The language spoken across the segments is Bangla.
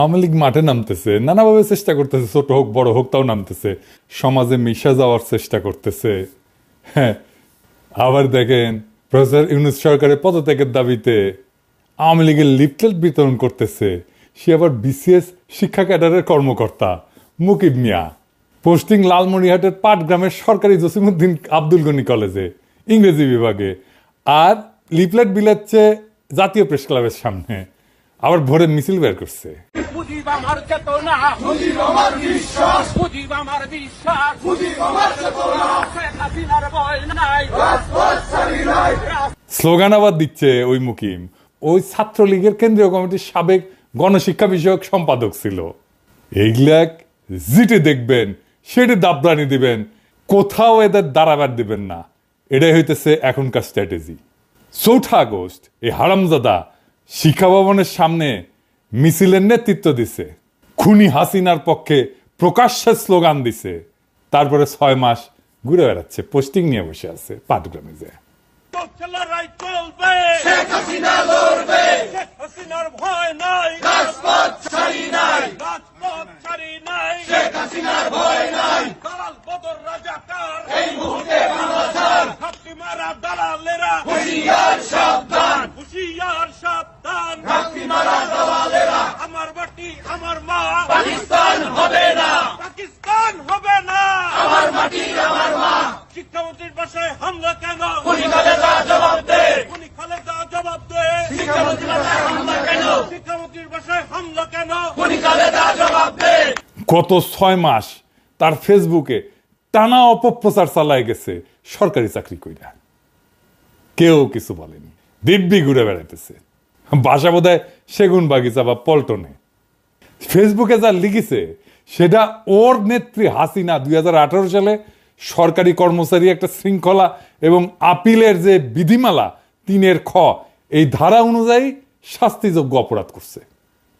আওয়ামী লীগ মাঠে নামতেছে, নানাভাবে চেষ্টা করতেছে, ছোট হোক বড় হোক তাও নামতেছে, সমাজে মিশা যাওয়ার চেষ্টা করতেছে। হ্যাঁ, আবার দেখেন প্রফেসর ইউনূস সরকারের পদত্যাগের দাবিতে আওয়ামী লীগের লিফলেট বিতরণ করতেছে। সে আবার বিসিএস শিক্ষা ক্যাডারের কর্মকর্তা মুকিব মিয়া, পোস্টিং লালমনিরহাটের পাটগ্রামের সরকারি জসিমউদ্দিন আব্দুল গনি কলেজে ইংরেজি বিভাগে, আর লিফলেট বিলাচ্ছে জাতীয় প্রেস ক্লাবের সামনে, আবার ভোরে মিছিল বের করছে। স্লোগান আবার দিচ্ছে ওই মুকিম, ওই ছাত্রলীগের কেন্দ্রীয় কমিটির সাবেক গণশিক্ষা বিষয়ক সম্পাদক ছিল। এইগুলাক যেটি দেখবেন সেটি দাবরানি দিবেন, কোথাও এদের দাঁড়াবার দিবেন না। এটাই হইতেছে এখনকার স্ট্র্যাটেজি। ৪ আগস্ট এই হারামজাদা শিক্ষা ভবনের সামনে মিছিলের নেতৃত্ব দিছে, খুনি হাসিনার পক্ষে প্রকাশ্যে স্লোগান দিছে, তারপরে ৬ মাস ঘুরে বেড়াচ্ছে, পোস্টিং নিয়ে বসে আছে পাটগ্রামে যায়। আমার মাটি আমার মা, পাকিস্তান হবে না, পাকিস্তান হবে না, আমার মাটি আমার মা। শিক্ষামন্ত্রীর বাসায় হামলা কেন? খুনি খালেদা জবাব দে, খুনি খালেদা জবাব দে। শিক্ষামন্ত্রীর বাসায় হামলা কেন? শিক্ষামন্ত্রীর বাসায় হামলা কেন? খুনি খালেদা জবাব দে। গত ৬ মাস তার ফেসবুকে টানা অপপ্রচার চালায় গেছে সরকারি চাকরি কইরা, কেউ কিছু বলেনি, দিব্যি ঘুরে বেড়াইতেছে, বাসা বোধহয় সেগুন বাগিচা বা পল্টনে। ফেসবুকে যা লিখেছে সেটা ওর নেত্রী হাসিনা ২০১৮ সালে সরকারি কর্মচারী একটা শৃঙ্খলা এবং আপিলের যে বিধিমালা ৩ খ এই ধারা অনুযায়ী শাস্তিযোগ্য অপরাধ করছে,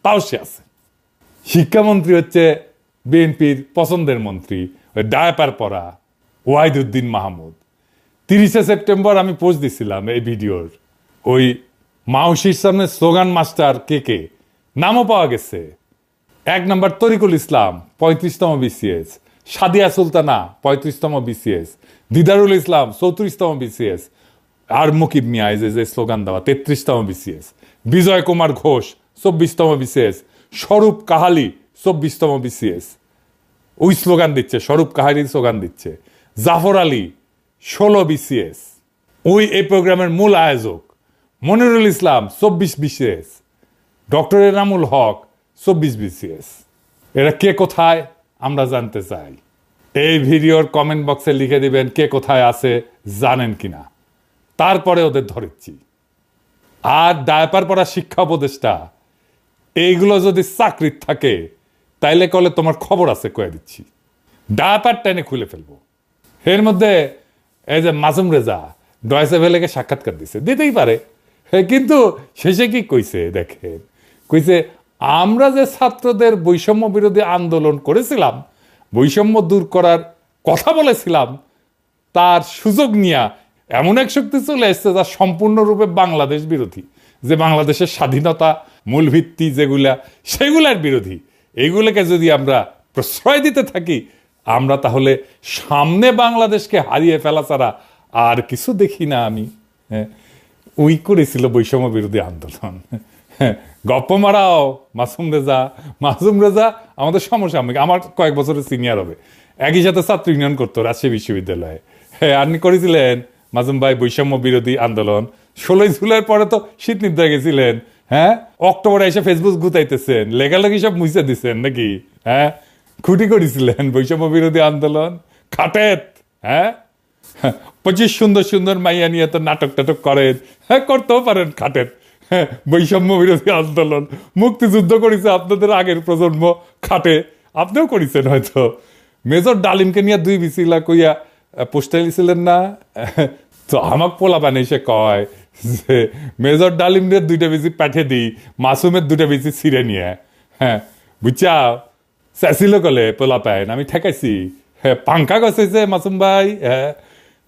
তাও সে আছে। শিক্ষামন্ত্রী হচ্ছে বিএনপির পছন্দের মন্ত্রী, ওই ডায়াপার পরা ওয়াহিদুদ্দিন মাহমুদ। ৩০শে সেপ্টেম্বর আমি পোস্ট দিছিলাম এই ভিডিওর, ওই মাউসির সামনে স্লোগান মাস্টার কে নামও পাওয়া গেছে। ১ নম্বর তরিকুল ইসলাম ৩৫তম বিসিএস, সাদিয়া সুলতানা ৩৫তম বিসিএস, দিদারুল ইসলাম ৩৪তম বিসিএস, আর মুকিব মিয়া যে স্লোগান দেওয়া ৩৩তম বিসিএস, বিজয় কুমার ঘোষ ২৪তম বিসিএস, স্বরূপ কাহালি ২৪তম বিসিএস, ওই স্লোগান দিচ্ছে, স্বরূপ কাহালির স্লোগান দিচ্ছে। জাফর আলী ১৬ বিসিএস, ওই এই প্রোগ্রামের মূল আয়োজক। মনিরুল ইসলাম ২৪ BCS, doctor Enamul Haque ২৪ BCS. এরা কে কোথায় আমরা জানতে চাই। এই ভিডিওর কমেন্ট বক্সে লিখে দিবেন কে কোথায় আছে জানেন কিনা, তারপরে ওদের ধরেছি। আর ডায়াপার পড়া শিক্ষা উপদেষ্টা এইগুলো যদি চাকরির থাকে তাইলে কলে তোমার খবর আছে কয়ে দিচ্ছি, ডায়াপার টেনে খুলে ফেলবো। এর মধ্যে এই যে মাসুম রেজা ডয়েসে ভেলেকে সাক্ষাৎকার দিতেই পারে, কিন্তু শেষে কি কইছে দেখেন, কইছে আমরা যে ছাত্রদের বৈষম্য বিরোধী আন্দোলন করেছিলাম, বৈষম্য দূর করার কথা বলেছিলাম, তার সুযোগ নিয়ে এমন এক শক্তি চলে এসছে যা সম্পূর্ণরূপে বাংলাদেশ বিরোধী, যে বাংলাদেশের স্বাধীনতা মূল ভিত্তি যেগুলা সেগুলার বিরোধী। এইগুলোকে যদি আমরা প্রশ্রয় দিতে থাকি আমরা তাহলে সামনে বাংলাদেশকে হারিয়ে ফেলা ছাড়া আর কিছু দেখি না আমি। ওই করেছিল বৈষম্য বিরোধী আন্দোলন। গপ্প মারাও মাসুম রেজা আমাদের সমসাময়িক, আমার কয়েক বছরের সিনিয়র হবে, একই সাথে ছাত্র ইউনিয়ন করতো রাজশাহী বিশ্ববিদ্যালয়ে। হ্যাঁ, আপনি করেছিলেন মাজুম ভাই বৈষম্য বিরোধী আন্দোলন। ১৬ই জুলাইয়ের পরে তো শীত নিদ্রা গেছিলেন। হ্যাঁ, অক্টোবরে এসে ফেসবুক গুতাইতেছেন, লেখালেখি সব মুছে দিচ্ছেন নাকি? হ্যাঁ, খুঁটি করেছিলেন বৈষম্য বিরোধী আন্দোলন খাটেত। হ্যাঁ, ২৫ সুন্দর সুন্দর মাইয়া নিয়ে তো নাটক টাটক করেন, হ্যাঁ করতেও পারেন খাটেত। হ্যাঁ, বৈষম্য বিরোধী আন্দোলন মুক্তিযুদ্ধ করেছে আপনাদের আগের প্রজন্ম খাটে, আপনিও করেছেন হয়তো। মেজর ডালিমকে নিয়ে ২ বিসিলা কইয়া পোস্টার লিছিলেন না? তো আমাক পোলা পানি সে কয় যে মেজর ডালিমের 2টা বিসি পাঠিয়ে দিই, মাসুমের 2টা বিসি ছিঁড়ে নিয়ে। হ্যাঁ, বুঝছা চাইছিল কলে পোলা পায়, আমি ঠেকাইছি। হ্যাঁ, পাঙ্খা গছেছে মাসুম ভাই। হ্যাঁ,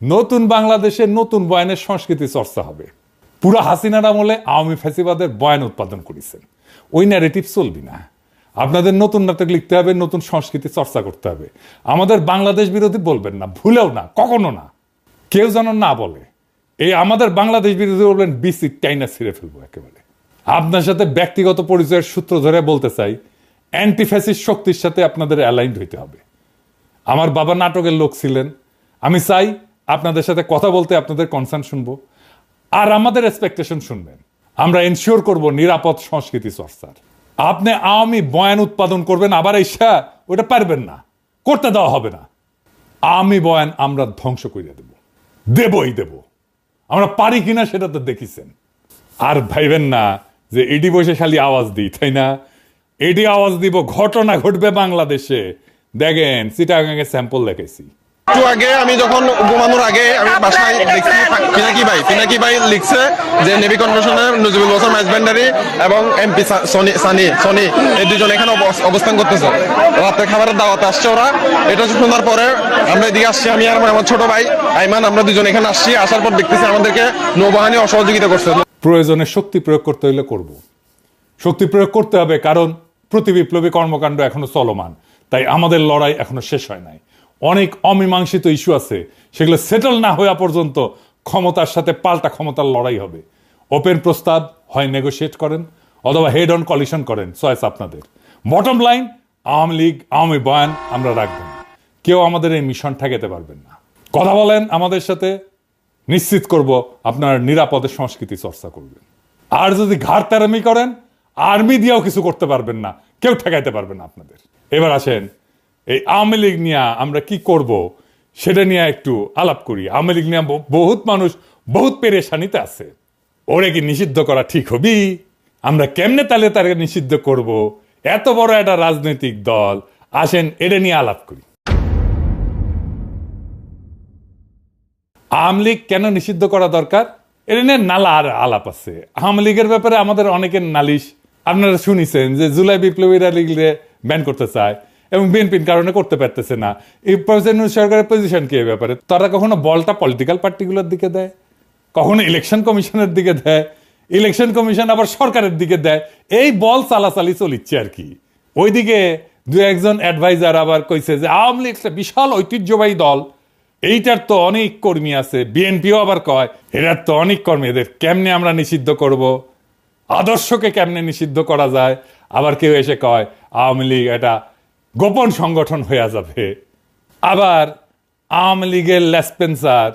নতুন বাংলাদেশে নতুন বয়ানের সংস্কৃতি চর্চা হবে। পুরো হাসিনার আমলে আওয়ামী ফ্যাসিবাদের বয়ান উৎপাদন করেছেন, ওই ন্যারেটিভ চলবি না। আপনাদের নতুন নাটক লিখতে হবে, নতুন সংস্কৃতি চর্চা করতে হবে। আমাদের বাংলাদেশ বিরোধী বলবেন না, ভুলেও না, কখনো না, কেউ যেন না বলে। এই আমাদের বাংলাদেশ বিরোধী বলবেন, বিসি টাইনা ছিঁড়ে ফেলবো একেবারে। আপনার সাথে ব্যক্তিগত পরিচয়ের সূত্র ধরে বলতে চাই, অ্যান্টি ফ্যাসিস্ট শক্তির সাথে আপনাদের অ্যালাইন্ড হইতে হবে। আমার বাবা নাটকের লোক ছিলেন, আমি চাই আপনাদের সাথে কথা বলতে আপনাদের কনসার্ন শুনবো, আর আমাদের এক্সপেকটেশন শুনবেন। আমরা এনশিওর করব নিরাপদ সংস্কৃতি চর্চার। আপনি আওয়ামী বয়ান উৎপাদন করবেন, আবার ঈশা ওটা পারবেন না, করতে দেওয়া হবে না। আওয়ামী বয়ান আমরা ধ্বংস করে দেব, দেবই দেব। আমরা পারি কিনা সেটা তো দেখিছেন। আর ভাইবেন না যে এডি বসে খালি আওয়াজ দিই, তাই না? এডি আওয়াজ দিব, ঘটনা ঘটবে বাংলাদেশে। দেখেন চিটাগাঙে স্যাম্পল দেখেছি। একটু আগে আমি যখন ঘুমানোর আগে আমি বাসায় দেখছি পিনাকি ভাই লিখছে যে নেভি কনভেনশনে নজিবুল হোসেন মাইজবেন্ডারি এবং এমপি সনি এই দুজন এখানে অবস্থান করতেছে। রাতে খাবারের দাওয়াতে আসছে ওরা। এটা শোনার পরে আমরা এদিকে আসছি, আমি আর আমার ছোট ভাই আইমান, আমরা দুজন এখানে আসছি। আসার পর দেখতেছি আমাদেরকে নৌবাহিনী অসহযোগিতা করছে। প্রয়োজনে শক্তি প্রয়োগ করতে হলে করব, শক্তি প্রয়োগ করতে হবে, কারণ প্রতি বিপ্লবী কর্মকাণ্ড এখনো চলমান। তাই আমাদের লড়াই এখনো শেষ হয় নাই। অনেক অমীমাংসিত ইস্যু আছে, সেগুলো সেটেল না হওয়া পর্যন্ত ক্ষমতার সাথে পাল্টা ক্ষমতার লড়াই হবে। ওপেন প্রস্তাব হয় নেগোশিয়েট করেন, অথবা হেড অন কলিশন করেন, চয়েস আপনাদের। বটম লাইন, আওয়ামী লীগ আওয়ামী বয়ান আমরা রাখবো না। কেউ আমাদের এই মিশন ঠেকাতে পারবেন না। কথা বলেন আমাদের সাথে, নিশ্চিত করব আপনার নিরাপদে সংস্কৃতি চর্চা করবেন। আর যদি ঘাড়তারামি করেন, আর্মি দিয়েও কিছু করতে পারবেন না, কেউ ঠেকাইতে পারবেন না আপনাদের। এবার আসেন এই আওয়ামী লীগ নিয়ে আমরা কি করব সেটা নিয়ে একটু আলাপ করি। আওয়ামী লীগ নিয়ে বহুত মানুষ বহুত পেরেশানিতে আছে। ওরে কি নিষিদ্ধ করা ঠিক হবি? আমরা কেমনে তাহলে তাকে নিষিদ্ধ করব? এত বড় একটা রাজনৈতিক দল, আসেন এটা নিয়ে আলাপ করি। আওয়ামী লীগ কেন নিষিদ্ধ করা দরকার, এটা নিয়ে নালা আর আলাপ আছে। আওয়ামী লীগের ব্যাপারে আমাদের অনেকের নালিশ আপনারা শুনিছেন যে জুলাই বিপ্লবীরা লীগরে ব্যান করতে চায় এবং বিএনপির কারণে করতে পারতেছে না। এই সরকারের পজিশন কি এই ব্যাপারে? তারা কখনো বলটা পলিটিক্যাল পার্টিগুলোর দিকে দেয়, কখনো ইলেকশন কমিশনের দিকে দেয়, ইলেকশন কমিশন আবার সরকারের দিকে দেয়। এই বল চালাচালি চলিচ্ছে আর কি। ওইদিকে দু একজন অ্যাডভাইজার আবার কইছে যে আওয়ামী লীগ একটা বিশাল ঐতিহ্যবাহী দল, এইটার তো অনেক কর্মী আছে। বিএনপিও আবার কয় এটার তো অনেক কর্মী, এদের কেমনে আমরা নিষিদ্ধ করব, আদর্শকে কেমনে নিষিদ্ধ করা যায়। আবার কেউ এসে কয় আওয়ামী লীগ এটা গোপন সংগঠন হয়ে যাবে। আবার আওয়ামী লীগের লেসপেন্সার,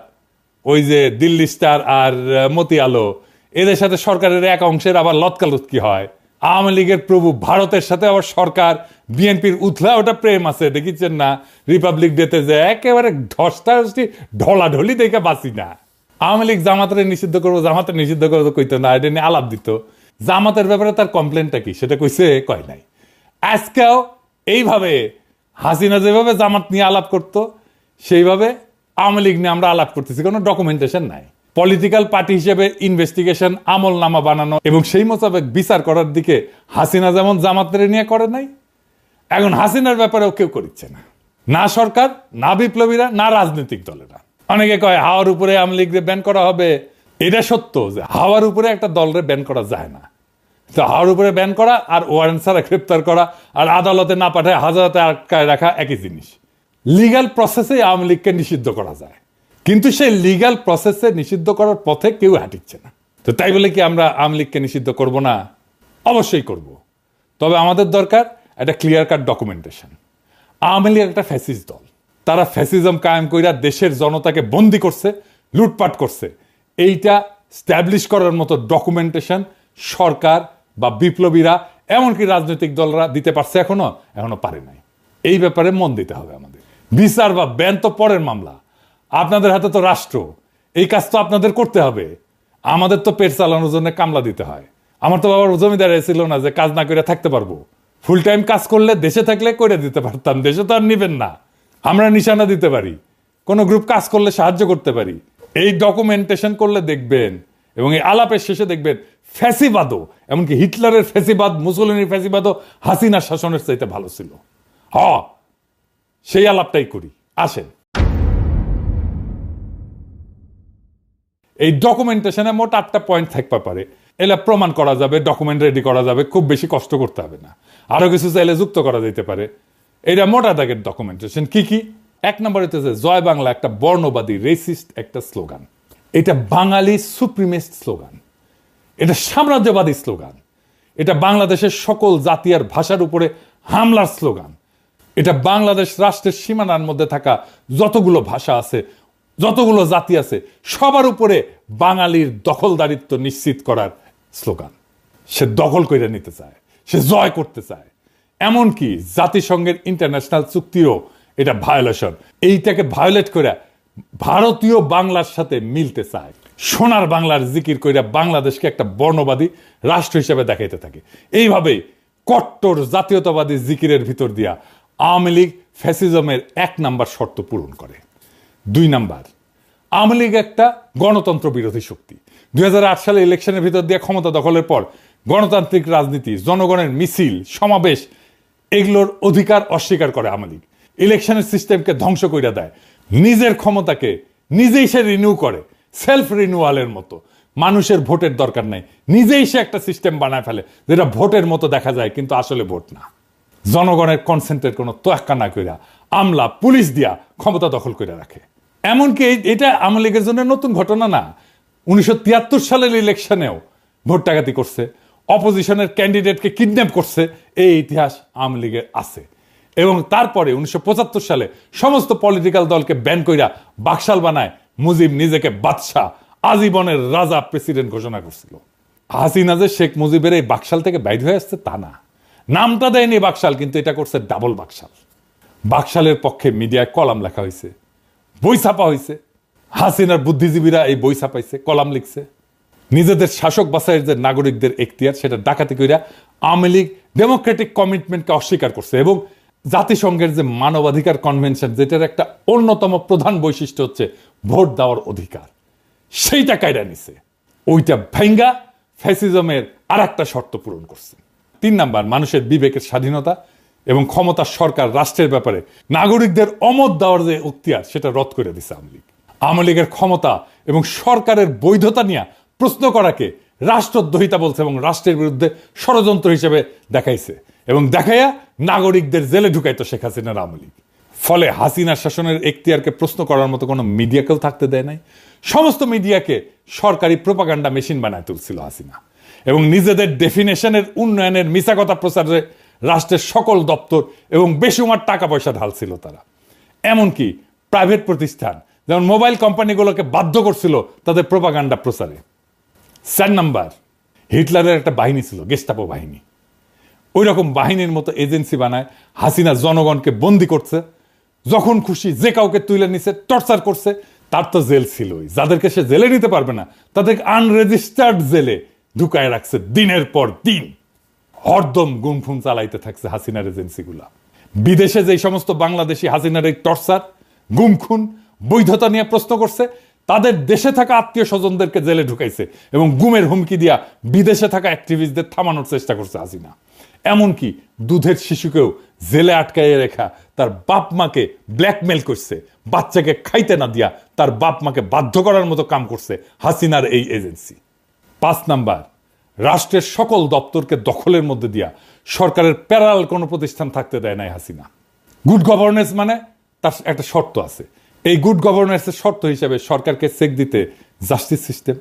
ওই যে দিল্লি স্টার আর মতি আলো, এদের সাথে সরকারের এক অংশের আবার লতকালুতকি হয়। আওয়ামী লীগের প্রভু ভারতের সাথে আবার সরকার বিএনপির উথলা ওটা প্রেম আছে, দেখিচ্ছেন না রিপাবলিক ডেতে যে একেবারে ঢসটা ঢলাঢলি দেখে বাঁচি না। আওয়ামী লীগ জামাতের নিষিদ্ধ করবো, জামাতের নিষিদ্ধ করবো কইতো না, এটা নিয়ে আলাপ দিত। জামাতের ব্যাপারে তার কমপ্লেনটা কি সেটা কইছে, কয় নাই। আজকেও এইভাবে হাসিনা যেভাবে জামাত নিয়ে আলাপ করতো, সেইভাবে আওয়ামী লীগ নিয়ে আমরা আলাপ করতেছি, কোনো ডকুমেন্টেশন নাই। পলিটিক্যাল পার্টি হিসেবে ইনভেস্টিগেশন আমল নামা বানানো এবং সেই মোতাবেক বিচার করার দিকে হাসিনা যেমন জামাতের নিয়ে করে নাই, এখন হাসিনার ব্যাপারেও কেউ করছে না, না সরকার, না বিপ্লবীরা, না রাজনৈতিক দলেরা। অনেকে কয় হাওয়ার উপরে আওয়ামী লীগকে ব্যান করা হবে। এটা সত্য যে হাওয়ার উপরে একটা দলরে ব্যান করা যায় না। তো হাওয়ার উপরে ব্যান করা আর ওয়ারেন্ট ছাড়া গ্রেপ্তার করা আর আদালতে না পাঠায় হাজারাতে আটকায় রাখা একই জিনিস। লিগ্যাল প্রসেসে আওয়ামী লীগকে নিষিদ্ধ করা যায়, কিন্তু সেই লিগ্যাল প্রসেসে নিষিদ্ধ করার পথে কেউ হাঁটিচ্ছে না। তো তাই বলে কি আমরা আওয়ামী লীগকে নিষিদ্ধ করব না? অবশ্যই করব। তবে আমাদের দরকার একটা clear cut documentation. Awami League একটা ফ্যাসিস্ট দল, তারা ফ্যাসিজম কায়েম কইরা দেশের জনতাকে বন্দি করছে, লুটপাট করছে। এইটা স্ট্যাবলিশ করার মতো ডকুমেন্টেশন সরকার বা বিপ্লবীরা এমনকি রাজনৈতিক দলরা দিতে পারছে, এখনো পারে নাই। এই ব্যাপারে মন দিতে হবে আমাদের। বিচার বা ব্যান তো পরের মামলা, আপনাদের হাতে তো রাষ্ট্র, এই কাজ তো আপনাদের করতে হবে। আমাদের তো পেট চালানোর জন্য কামলা দিতে হয়। আমার তো বাবার জমিদার ছিল না যে কাজ না করে থাকতে পারবো। ফুল টাইম কাজ করলে দেশে থাকলে করে দিতে পারতাম, দেশে তো আর নিবেন না। আমরা নিশানা দিতে পারি, কোনো গ্রুপ কাজ করলে সাহায্য করতে পারি। এই ডকুমেন্টেশন করলে দেখবেন এবং এই আলাপের শেষে দেখবেন ফ্যাসিবাদও, এমনকি হিটলারের ফ্যাসিবাদ, মুসলিনের ফ্যাসিবাদও হাসিনার শাসনের চাইতে ভালো ছিল। সেই আলাপটাই করি, আসেন। এই ডকুমেন্টেশনে মোট 8টা পয়েন্ট থাকতে পারে। এলা প্রমাণ করা যাবে, ডকুমেন্ট রেডি করা যাবে, খুব বেশি কষ্ট করতে হবে না। আরো কিছু চাইলে যুক্ত করা যেতে পারে। এটা মোটা দাগের ডকুমেন্টেশন। কি কি? এক নম্বরে হচ্ছে জয় বাংলা একটা বর্ণবাদী রেসিস্ট একটা স্লোগান। এটা বাঙালি সুপ্রিমেস্ট স্লোগান, এটা সাম্রাজ্যবাদী স্লোগান, এটা বাংলাদেশের সকল জাতি আর ভাষার উপরে হামলার স্লোগান, এটা বাংলাদেশ রাষ্ট্রের সীমানার মধ্যে থাকা যতগুলো ভাষা আছে, যতগুলো জাতি আছে, সবার উপরে বাঙালির দখলদারিত্ব নিশ্চিত করার স্লোগান। সে দখল করে নিতে চায়, সে জয় করতে চায়, এমনকি জাতিসংঘের ইন্টারন্যাশনাল চুক্তিরও এটা ভায়োলেশন। এইটাকে ভায়োলেট করে ভারতীয় বাংলার সাথে মিলতে চায়। সোনার বাংলার জিকির কইরা বাংলাদেশকে একটা বর্ণবাদী রাষ্ট্র হিসেবে দেখাইতে থাকে। এইভাবেই কট্টর জাতীয়তাবাদী জিকিরের ভিতর দিয়া আওয়ামী লীগ ফ্যাসিজমের 1 নাম্বার শর্ত পূরণ করে। 2 নাম্বার, আওয়ামী লীগ একটা গণতন্ত্র বিরোধী শক্তি। 2008 সালে ইলেকশনের ভিতর দিয়ে ক্ষমতা দখলের পর গণতান্ত্রিক রাজনীতি, জনগণের মিছিল, সমাবেশ, এগুলোর অধিকার অস্বীকার করে আওয়ামী লীগ। ইলেকশনের সিস্টেমকে ধ্বংস করে দেয়, নিজের ক্ষমতাকে নিজেই সে রিনিউ করে, সেলফ রিনিউয়ালের মতো। মানুষের ভোটের দরকার নাই, নিজেই সে একটা সিস্টেম বানায় ফেলে যেটা ভোটের মতো দেখা যায় কিন্তু আসলে ভোট না। জনগণের কনসেন্টের কোনো তোয়াক্কা না কইরা আমলা পুলিশ দিয়া ক্ষমতা দখল করে রাখে। এমনকি এটা আওয়ামী লীগের জন্য নতুন ঘটনা না। 1973 সালের ইলেকশনেও ভোট ডাকাতি করছে, অপোজিশনের ক্যান্ডিডেটকে কিডন্যাপ করছে, এই ইতিহাস আওয়ামী লীগের আছে। এবং তারপরে 1975 সালে সমস্ত পলিটিক্যাল দলকে ব্যান কইরা বাকশাল বানায় মুজিব নিজেকে বাদশাহ, আজীবনের রাজা প্রেসিডেন্ট ঘোষণা করছিল। হাসিনা যে শেখ মুজিবের এই বাকশাল থেকে বাইর হয়ে আসছে তা না, নামটা দেয়নি বাকশাল, কিন্তু এটা করছে ডাবল বাকশাল। বাকশালের পক্ষে মিডিয়ায় কলাম লেখা হয়েছে, বই ছাপা হয়েছে, হাসিনার বুদ্ধিজীবীরা এই বই ছাপাইছে, কলাম লিখছে। নিজেদের শাসক বাছাইয়ের যে নাগরিকদের এখতিয়ার, সেটা ডাকাতি কইরা আওয়ামী লীগ ডেমোক্রেটিক কমিটমেন্টকে অস্বীকার করছে। এবং জাতিসংঘের যে মানবাধিকার কনভেনশন, যেটার একটা অন্যতম প্রধান বৈশিষ্ট্য হচ্ছে ভোট দেওয়ার অধিকার, সেইটা কায়রা নিছে। ওইটা ভাঙ্গা ফ্যাসিজমের আর একটা শর্ত পূরণ করছে। 3 নাম্বার, মানুষের বিবেকের স্বাধীনতা এবং ক্ষমতা সরকার রাষ্ট্রের ব্যাপারে নাগরিকদের অমত দেওয়ার যে এখতিয়ার, সেটা রদ করে দিছে আওয়ামী লীগ। আওয়ামী লীগের ক্ষমতা এবং সরকারের বৈধতা নিয়ে প্রশ্ন করাকে রাষ্ট্রদ্রোহিতা বলছে এবং রাষ্ট্রের বিরুদ্ধে ষড়যন্ত্র হিসেবে দেখাইছে এবং দেখাইয়া নাগরিকদের জেলে ঢুকাইতো শেখ হাসিনার আওয়ামী লীগ। ফলে হাসিনার শাসনের এখতিয়ারকে প্রশ্ন করার মতো কোনো মিডিয়াকেও থাকতে দেয় নাই। সমস্ত মিডিয়াকে সরকারি প্রোপাগান্ডা মেশিন বানায় তুলছিল হাসিনা এবং নিজেদের ডেফিনেশনের উন্নয়নের মিছা কথা প্রচারে রাষ্ট্রের সকল দপ্তর এবং বেসুমার টাকা পয়সা ঢালছিল তারা। এমনকি প্রাইভেট প্রতিষ্ঠান যেমন মোবাইল কোম্পানিগুলোকে বাধ্য করছিল তাদের প্রোপাগান্ডা প্রচারে। 4 নাম্বার, হিটলারের একটা বাহিনী ছিল, গেস্টাপো বাহিনী। ওই রকম বাহিনীর মতো এজেন্সি বানায় হাসিনা জনগণকে বন্দি করছে, যখন খুশি যে কাউকে তুলে নিছে, টর্চার করছে। তার তো জেল ছিলই, যাদেরকে সে জেলে নিতে পারবে না তাদেরকে আনরেজিস্টার্ড জেলে ঢুকায় রাখছে দিনের পর দিন। হরদম গুমফুম চালাইতে থাকছে হাসিনার এজেন্সিগুলা। বিদেশে যে সমস্ত বাংলাদেশি হাসিনার এই টর্চার, গুমখুন, বৈধতা নিয়ে প্রশ্ন করছে, তাদের দেশে থাকা আত্মীয় স্বজনদেরকে জেলে ঢুকাইছে এবং গুমের হুমকি দিয়া বিদেশে থাকা অ্যাক্টিভিস্টদের থামানোর চেষ্টা করছে হাসিনা। এমনকি দুধের শিশুকেও জেলে আটকাইয়ে রেখা তার বাপ মাকে ব্ল্যাকমেল করছে, বাচ্চাকে খাইতে না দিয়া তার বাপ মাকে বাধ্য করার মতো কাম করছে হাসিনার এই এজেন্সি। 5 নাম্বার, রাষ্ট্রের সকল দপ্তরকে দখলের মধ্যে দিয়া সরকারের প্যারাল কোনো প্রতিষ্ঠান থাকতে দেয় নাই হাসিনা। গুড গভর্নেন্স মানে তার একটা শর্ত আছে। এই গুড গভর্নেন্সের শর্ত হিসেবে সরকারকে চেক দিতে justice system,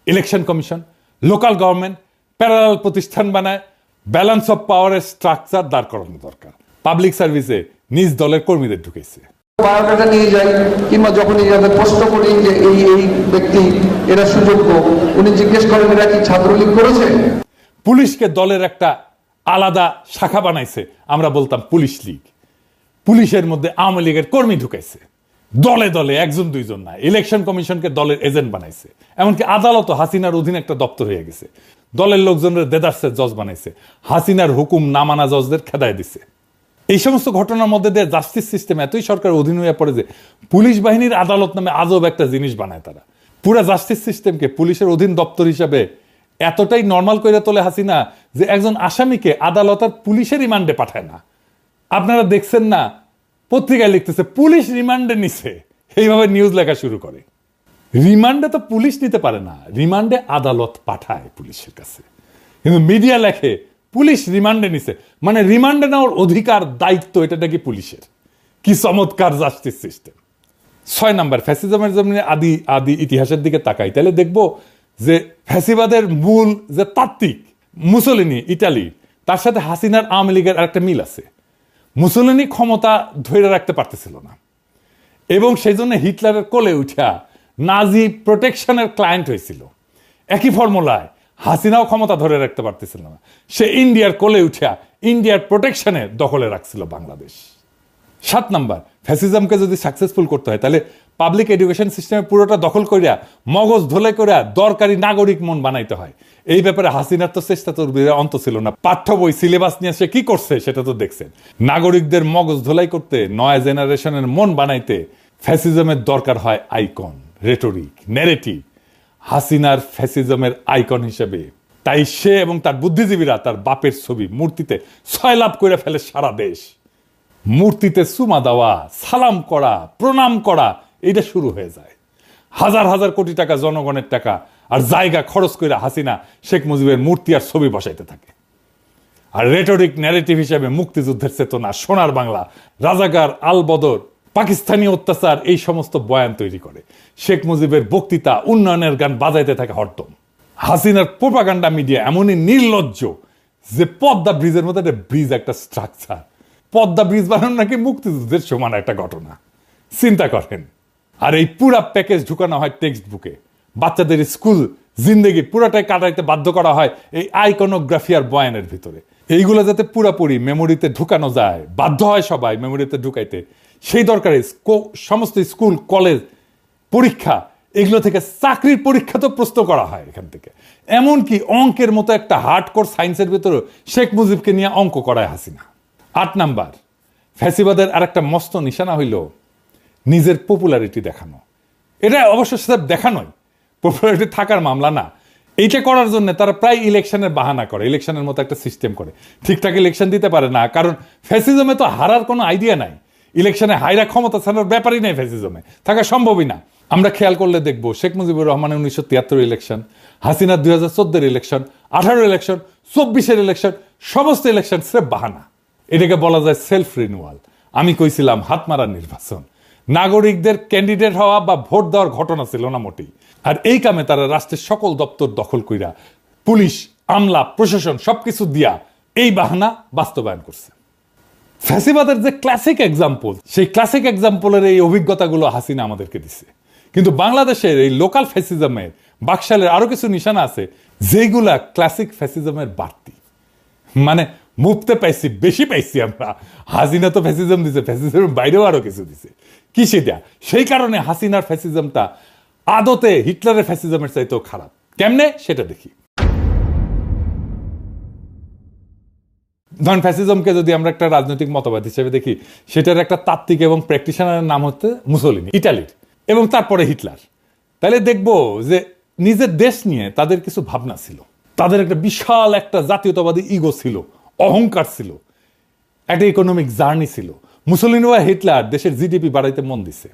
election commission, local government, parallel প্রতিষ্ঠান বানায় ব্যালেন্স অফ পাওয়ারের স্ট্রাকচার দাঁড় করানো দরকার। পাবলিক সার্ভিসে নিজ দলের কর্মীদের ঢুকেছে। বায়োডাটা নিয়ে যাই কিংবা যখনই যাদের প্রশ্ন করি যে এই ব্যক্তি এরা সুযোগ্য, উনি জিজ্ঞেস করেন এরা কি ছাত্রলীগ করেছে। পুলিশকে দলের একটা আলাদা শাখা বানাইছে, আমরা বলতাম পুলিশ লীগ। পুলিশের মধ্যে আওয়ামী লীগের কর্মী ঢুকাইছে, দলে দলে, 1-2 না। ইলেকশন কমিশনকে দলের এজেন্ট বানাইছে। এমনকি আদালত হাসিনার অধীনে একটা দপ্তর হয়ে গেছে। দলের লোকজনের দেদারসের জজ বানাইছে, হাসিনার হুকুম না মানা জজদের খেদায় দিছে। এই সমস্ত ঘটনার মধ্যে দিয়ে জাস্টিস সিস্টেম এতই সরকার অধীন হয়ে পড়ে যে পুলিশ বাহিনীর আদালত নামে আজব একটা জিনিস বানায় তারা। পুরা জাস্টিস সিস্টেমকে পুলিশের অধীন দপ্তর হিসাবে এতটাই নর্মাল করে তোলে হাসিনা যে একজন আসামিকে আদালত আর পুলিশের রিমান্ডে পাঠায় না। আপনারা দেখছেন না, পত্রিকায় লিখতেছে পুলিশ রিমান্ডে নিছে, এইভাবে নিউজ লেখা শুরু করে। রিমান্ডে তো পুলিশ নিতে পারে না, রিমান্ডে আদালত পাঠায় পুলিশের কাছে, কিন্তু মিডিয়া লেখে পুলিশ রিমান্ডে নিছে, মানে রিমান্ডে নেওয়ার অধিকার দায়িত্ব এটা নাকি পুলিশের। কি চমৎকার জাস্টিস সিস্টেম। 6 নাম্বার, ফ্যাসিজমের জন্য আদি আদি ইতিহাসের দিকে তাকাই, তাহলে দেখবো যে ফ্যাসিবাদের মূল যে তাত্ত্বিক মুসোলিনি ইটালি, তার সাথে হাসিনার আওয়ামী লীগের আরেকটা মিল আছে। মুসোলিনি ক্ষমতা ধরে রাখতে পারতেছিল না, এবং সেই জন্য হিটলারের কোলে উঠা নাজি প্রোটেকশনের ক্লায়েন্ট হয়েছিল। একই ফর্মুলায় হাসিনাও ক্ষমতা ধরে রাখতে পারতেছিল না, সে ইন্ডিয়ার কোলে উঠা ইন্ডিয়ার প্রোটেকশনে দখলে রাখছিল বাংলাদেশ। 7 নাম্বার, ফ্যাসিজমকে যদি সাকসেসফুল করতে হয় তাহলে পাবলিক এডুকেশন সিস্টেমে পুরোটা দখল করিয়া মগজ ধোলাই করিয়া দরকারি নাগরিক মন বানাইতে হয়। এই ব্যাপারে হাসিনার তো চেষ্টা তোর অন্ত ছিল না। পাঠ্য বই সিলেবাস নিয়ে সে কি করছে সেটা তো দেখছেন। নাগরিকদের মগজ ধোলাই করতে, নয়া জেনারেশনের মন বানাইতে ফ্যাসিজমের দরকার হয় আইকন, রেটরিক, ন্যারেটিভ। হাসিনার ফ্যাসিজমের আইকন হিসেবে তাই সে এবং তার বুদ্ধিজীবীরা তার বাপের ছবি মূর্তিতে সয়লাভ করে ফেলে সারা দেশ। মূর্তিতে চুমা দেওয়া, সালাম করা, প্রণাম করা, এটা শুরু হয়ে যায়। হাজার হাজার কোটি টাকা জনগণের টাকা আর জায়গা খরচ করে হাসিনা শেখ মুজিবের মূর্তি আর ছবি বসাইতে থাকে। আর রেটরিক ন্যারেটিভ হিসেবে মুক্তিযুদ্ধের চেতনা, সোনার বাংলা, রাজাকার, আলবদর, পাকিস্তানি অত্যাচার, এই সমস্ত বয়ান তৈরি করে। শেখ মুজিবের বক্তৃতা, উন্নয়নের গান বাজাইতে থাকে হরদম। হাসিনার প্রোপাগান্ডা মিডিয়া এমনই নির্লজ্জ যে পদ্মা ব্রিজের মতো একটা ব্রিজ, একটা স্ট্রাকচার, পদ্মা ব্রিজ বানানো নাকি মুক্তিযুদ্ধের সমান একটা ঘটনা, চিন্তা করেন। আর এই পুরা প্যাকেজ ঢুকানো হয় টেক্সট বুকে। বাচ্চাদের স্কুল জিন্দেগি পুরাটাই কাটাইতে বাধ্য করা হয় এই আইকনোগ্রাফি আর বয়ানের ভিতরে। এইগুলো যাতে পুরাপুরি মেমোরিতে ঢুকানো যায়, বাধ্য হয় সবাই মেমোরিতে ঢুকাইতে, সেই দরকারে সমস্ত স্কুল, কলেজ, পরীক্ষা, এগুলো থেকে চাকরির পরীক্ষা তো প্রশ্ন করা হয় এখান থেকে। এমনকি অঙ্কের মতো একটা হার্ডকোর সায়েন্সের ভিতরে শেখ মুজিবকে নিয়ে অঙ্ক করায় হাসিনা। 8 নাম্বার, ফ্যাসিবাদের আর একটা মস্ত নিশানা হইল নিজের পপুলারিটি দেখানো। এটা অবশ্য সেটা দেখানোই, পপুলারিটি থাকার মামলা না। এইটা করার জন্য তারা প্রায় ইলেকশনের বাহানা করে, ইলেকশনের মতো একটা সিস্টেম করে। ঠিকঠাক ইলেকশন দিতে পারে না, কারণ ফ্যাসিজমে তো হারার কোনো আইডিয়া নাই। ইলেকশনে হাইরা ক্ষমতা ছাড়ার ব্যাপারই নেই, ফ্যাসিজমে থাকা সম্ভবই না। আমরা খেয়াল করলে দেখবো শেখ মুজিবুর রহমানের 1973 ইলেকশন, হাসিনার 2014 ইলেকশন, 18 ইলেকশন, 24 ইলেকশন, সমস্ত ইলেকশন স্রেফ বাহানা। এটাকে বলা যায় সেলফ রিনিউয়াল। আমি কইছিলাম হাত মারার নির্বাচন। নাগরিকদের ক্যান্ডিডেট হওয়া বা ভোট দেওয়ার ঘটনা ছিল না মোটেই। আর এই কামে তারা রাষ্ট্রের সকল দপ্তর দখল কইরা পুলিশ, আমলা, প্রশাসন সবকিছু দিয়া এই বাহানা বাস্তবায়ন করছে। ফ্যাসিবাদের যে ক্লাসিক এক্সাম্পল, সেই ক্লাসিক এক্সাম্পলের এই অভিজ্ঞতাগুলো হাসিনা আমাদেরকে দিছে। কিন্তু বাংলাদেশের এই লোকাল ফ্যাসিজমের বাকশালের আরো কিছু নিশানা আছে যেগুলা ক্লাসিক ফ্যাসিজমের বাড়তি, মানে মুফতে পাইছি, বেশি পাইছি আমরা। হাসিনা তো ফ্যাসিজম দিছে, ফ্যাসিজমের বাইরেও আরো কিছু দিছে। কি সেটা? সেই কারণে হাসিনার ফ্যাসিজমটা আদতে হিটলারের ফ্যাসিজমের চাইতেও খারাপ। কেমনে সেটা দেখি। ধরেন ফ্যাসিজমকে যদি আমরা একটা রাজনৈতিক মতবাদ হিসেবে দেখি, সেটার একটা তাত্ত্বিক এবং প্র্যাকটিশনারের নাম হচ্ছে মুসোলিনি, ইটালির, এবং তারপরে হিটলার। তাহলে দেখবো যে নিজের দেশ নিয়ে তাদের কিছু ভাবনা ছিল, তাদের একটা বিশাল একটা জাতীয়তাবাদী ইগো ছিল, অহংকার ছিল, একটা ইকোনমিক জার্নি ছিল। মুসোলিনি বা হিটলার দেশের জিডিপি বাড়াইতে মন দিছে।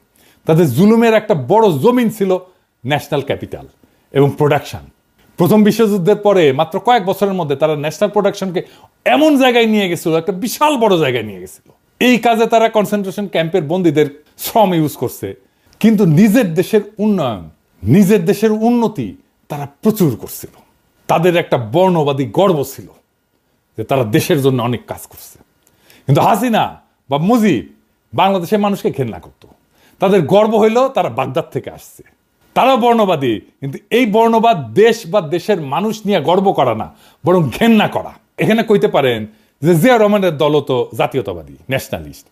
তাদের জুলুমের একটা বড় জমিন ছিল ন্যাশনাল ক্যাপিটাল এবং প্রোডাকশন। প্রথম বিশ্বযুদ্ধের পরে মাত্র কয়েক বছরের মধ্যে তারা ন্যাশনাল প্রোডাকশনকে এমন জায়গায় নিয়ে গেছিল, একটা বিশাল বড় জায়গায় নিয়ে গেছিল। এই কাজে তারা কনসেন্ট্রেশন ক্যাম্পের বন্দীদের শ্রম ইউজ করছে, কিন্তু নিজের দেশের উন্নয়ন, নিজের দেশের উন্নতি তারা প্রচুর করছিল। তাদের একটা বর্ণবাদী গর্ব ছিল যে তারা দেশের জন্য অনেক কাজ করছে। কিন্তু হাসিনা বা মুজিব বাংলাদেশের মানুষকে ঘেন্না করত। তাদের গর্ব হইল তারা বাগদাদ থেকে আসছে, তারাও বর্ণবাদী, কিন্তু এই বর্ণবাদ দেশ বা দেশের মানুষ নিয়ে গর্ব করা না, বরং ঘেন্না করা। এখানে কইতে পারেন যে জিয়া রহমানের দলও তো জাতীয়তাবাদী, ন্যাশনালিস্ট।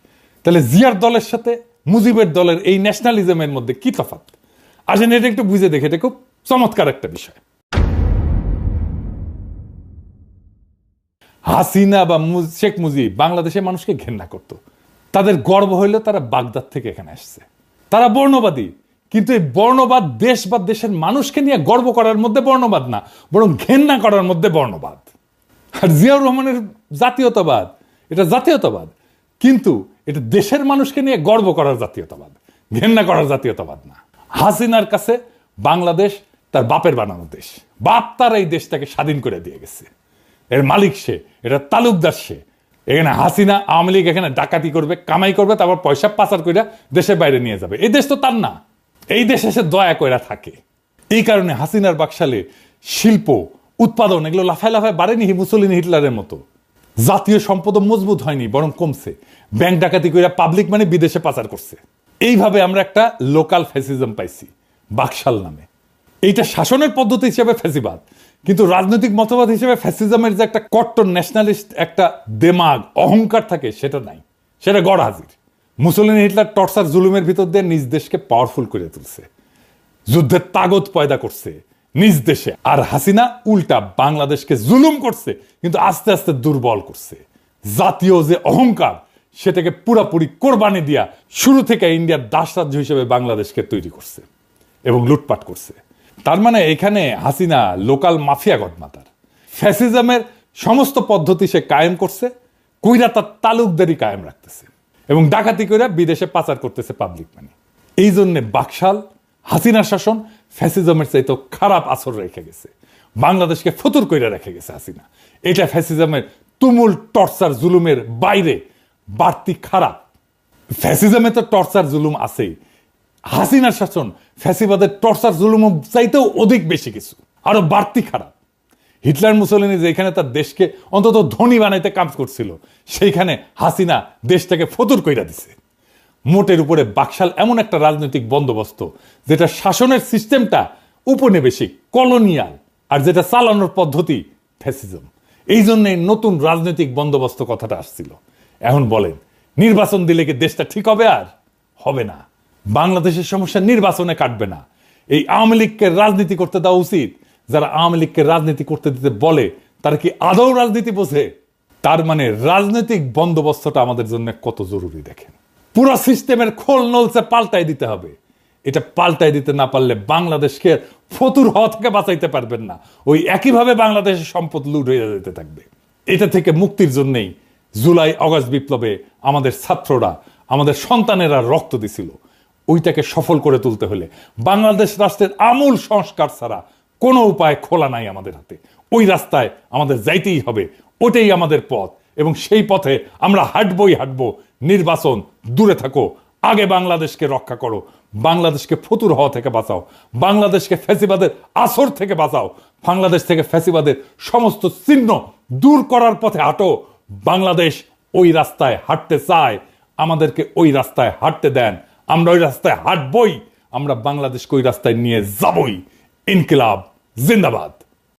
তাহলে জিয়ার দলের সাথে মুজিবের দলের এই ন্যাশনালিজমের মধ্যে কি তফাৎ? আসেন এটা একটু বুঝে দেখে, এটা খুব চমৎকার একটা বিষয়। হাসিনা বা শেখ মুজিব বাংলাদেশের মানুষকে ঘেন্না করত। তাদের গর্ব হইল তারা বাগদাদ থেকে এখানে আসছে। তারা বর্ণবাদী, কিন্তু এই বর্ণবাদ দেশ বা দেশের মানুষকে নিয়ে গর্ব করার মধ্যে বর্ণবাদ না, বরং ঘেন্না করার মধ্যে বর্ণবাদ। আর জিয়াউর রহমানের জাতীয়তাবাদ, এটা জাতীয়তাবাদ, কিন্তু এটা দেশের মানুষকে নিয়ে গর্ব করার জাতীয়তাবাদ, ঘেন্না করার জাতীয়তাবাদ না। হাসিনার কাছে বাংলাদেশ তার বাপের বানানো দেশ, বাপ তার এই দেশটাকে স্বাধীন করে দিয়ে গেছে, এর মালিক সে, এটা তালুকদার সে। এখানে হাসিনা আওয়ামী লীগ এখানে ডাকাতি করবে, কামাই করবে, তারপর পয়সা পাচার করে দেশের বাইরে নিয়ে যাবে। এই দেশ তো তার না, এই দেশে সে দয়া কইরা থাকে। এই কারণে হাসিনার বাকশালে শিল্প উৎপাদন এগুলো লাফায় লাফায় বাড়েনি মুসলিন হিটলারের মতো। জাতীয় সম্পদ মজবুত হয়নি, বরং কমছে। ব্যাংক ডাকাতি কইরা পাবলিক মানে বিদেশে পাচার করছে। এইভাবে আমরা একটা লোকাল ফ্যাসিজম পাইছি বাকশাল নামে। এইটা শাসনের পদ্ধতি হিসেবে ফ্যাসিবাদ, কিন্তু রাজনৈতিক মতবাদ হিসেবে ফ্যাসিজমের যে একটা কট্টর ন্যাশনালিস্ট একটা দেমাগ অহংকার থাকে সেটা নাই, সেটা গড় হাজির। মুসলিন হিটলার টর্চার জুলুমের ভিতর দিয়ে নিজ দেশকে পাওয়ারফুল করে তুলছে, যুদ্ধের তাগত পয়দা করছে নিজ দেশে। আর হাসিনা উল্টা বাংলাদেশকে জুলুম করছে, কিন্তু আস্তে আস্তে দুর্বল করছে। জাতীয় যে অহংকার সেটাকে পুরাপুরি কোরবানি দিয়া শুরু থেকে ইন্ডিয়ার দাস রাজ্য হিসেবে বাংলাদেশকে তৈরি করছে এবং লুটপাট করছে। তার মানে এখানে হাসিনা লোকাল মাফিয়া গডমাতার। ফ্যাসিজমের সমস্ত পদ্ধতি সে কায়েম করছে, কইরা তার তালুকদারি কায়েম রাখতেছে এবং ডাকাতি কইরা বিদেশে পাচার করতেছে পাবলিক মানি। এই জন্যে বাকশাল হাসিনার শাসন ফ্যাসিজমের চাইতে খারাপ আসর রেখে গেছে, বাংলাদেশকে ফতুর কইরা রেখে গেছে হাসিনা। এটা ফ্যাসিজমের তুমুল টর্চার জুলুমের বাইরে বাড়তি খারাপ। ফ্যাসিজমে তো টর্চার জুলুম আছেই, হাসিনার শাসন ফ্যাসিবাদের টর্চার জুলুম চাইতেও অধিক বেশি কিছু, আরো বাড়তি খারাপ। হিটলার মুসলিনি যেখানে তার দেশকে অন্তত ধনী বানাইতে কাজ করছিল, সেইখানে হাসিনা দেশটাকে ফতুর কইরা দিছে। মোটের উপরে বাকশাল এমন একটা রাজনৈতিক বন্দোবস্ত যেটা শাসনের সিস্টেমটা উপনিবেশিক কলোনিয়াল, আর যেটা চালানোর পদ্ধতি ফ্যাসিজম। এই জন্যই নতুন রাজনৈতিক বন্দোবস্ত কথাটা আসছিল। এখন বলেন, নির্বাচন দিলে কি দেশটা ঠিক হবে? আর হবে না। বাংলাদেশের সমস্যা নির্বাচনে কাটবে না। এই আওয়ামী লীগকে রাজনীতি করতে দেওয়া উচিত। যারা আওয়ামী লীগকে রাজনীতি করতে দিতে বলে তারা কি আদৌ রাজনীতি বোঝে? তার মানে রাজনৈতিক বন্দোবস্তটা আমাদের জন্য কত জরুরি দেখেন। পুরো সিস্টেমের খোল নলসে পাল্টাই দিতে হবে। এটা পাল্টাই দিতে না পারলে বাংলাদেশকে ফতুর হওয়া থেকে বাঁচাইতে পারবেন না। ওই একইভাবে বাংলাদেশের সম্পদ লুট হয়ে যেতে থাকবে। এটা থেকে মুক্তির জন্যই জুলাই আগস্ট বিপ্লবে আমাদের ছাত্ররা, আমাদের সন্তানেরা রক্ত দিছিল। ওইটাকে সফল করে তুলতে হলে বাংলাদেশ রাষ্ট্রের আমূল সংস্কার ছাড়া কোনো উপায় খোলা নাই আমাদের হাতে। ওই রাস্তায় আমাদের যাইতেই হবে, ওটাই আমাদের পথ এবং সেই পথে আমরা হাঁটবই হাঁটবো। নির্বাচন দূরে থাকো, আগে বাংলাদেশকে রক্ষা করো, বাংলাদেশকে ফতুর হওয়া থেকে বাঁচাও, বাংলাদেশকে ফ্যাসিবাদের আসর থেকে বাঁচাও, বাংলাদেশ থেকে ফ্যাসিবাদের সমস্ত চিহ্ন দূর করার পথে হাঁটো। বাংলাদেশ ওই রাস্তায় হাঁটতে চায়, আমাদেরকে ওই রাস্তায় হাঁটতে দেন। আমরা ওই রাস্তায় হাঁটবই, আমরা বাংলাদেশকে ওই রাস্তায় নিয়ে যাবই। ইনকিলাব জিন্দাবাদ।